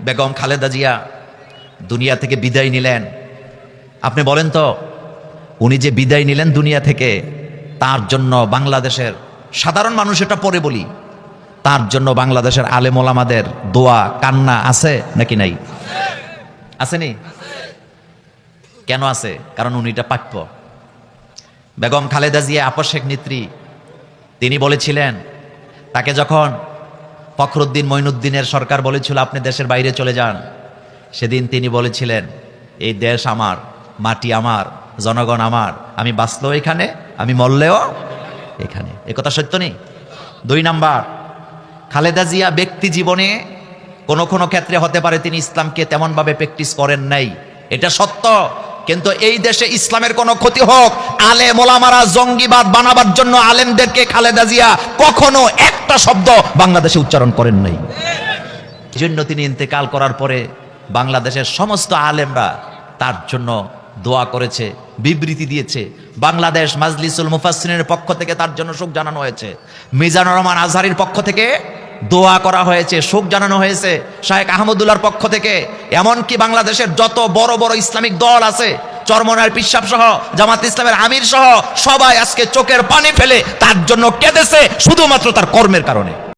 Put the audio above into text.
বেগম খালেদা জিয়া দুনিয়া থেকে বিদায় নিলেন। আপনি বলেন তো, উনি যে বিদায় নিলেন দুনিয়া থেকে, তার জন্য বাংলাদেশের সাধারণ মানুষ, এটা পরে বলি, তার জন্য বাংলাদেশের আলেম ওলামাদের দোয়া কান্না আছে নাকি নাই? আসেনি? কেন আছে? কারণ উনি এটা প্রাপ্য। বেগম খালেদা জিয়া আপসেক নেত্রী, তিনি বলেছিলেন, তাকে যখন ফখরুদ্দিন মঈনুদ্দিনের সরকার বলেছিল আপনি দেশের বাইরে চলে যান, সেদিন তিনি বলেছিলেন, এই দেশ আমার, মাটি আমার, জনগণ আমার, আমি বাঁচলেও এখানে, আমি মরলেও এখানে। এ কথা সত্য নেই? 2 নাম্বার, খালেদা জিয়া ব্যক্তি জীবনে কোনো কোনো ক্ষেত্রে হতে পারে তিনি ইসলামকে তেমনভাবে প্র্যাকটিস করেন নাই, এটা সত্য। কিন্তু এই দেশে ইসলামের কোনো ক্ষতি হোক, আলেম ওলামারা জঙ্গিবাদ বানাবার জন্য আলেমদেরকে খালেদা জিয়া কখনো একটা শব্দ বাংলাদেশে উচ্চারণ করেন নাই। এই জন্য তিনি ইন্তেকাল করার পরে বাংলাদেশের সমস্ত আলেমরা তার জন্য দোয়া করেছে, বিবৃতি দিয়েছে। বাংলাদেশ মাজলিসুল মুফাসসিরিনের পক্ষ থেকে তার জন্য শোক জানানো হয়েছে। মিজানুর রহমান আজহারীর পক্ষ থেকে দোয়া করা হয়েছে, শোক জানানো হয়েছে। শায়েখ আহমদুল্লাহর পক্ষ থেকে, এমনকি বাংলাদেশের যত বড় বড় ইসলামিক দল আছে, চরমনায়ের পিসাব সহ, জামাত ইসলামের আমির সহ, সবাই আজকে চোখের পানি ফেলে তার জন্য কেঁদেছে, শুধুমাত্র তার কর্মের কারণে।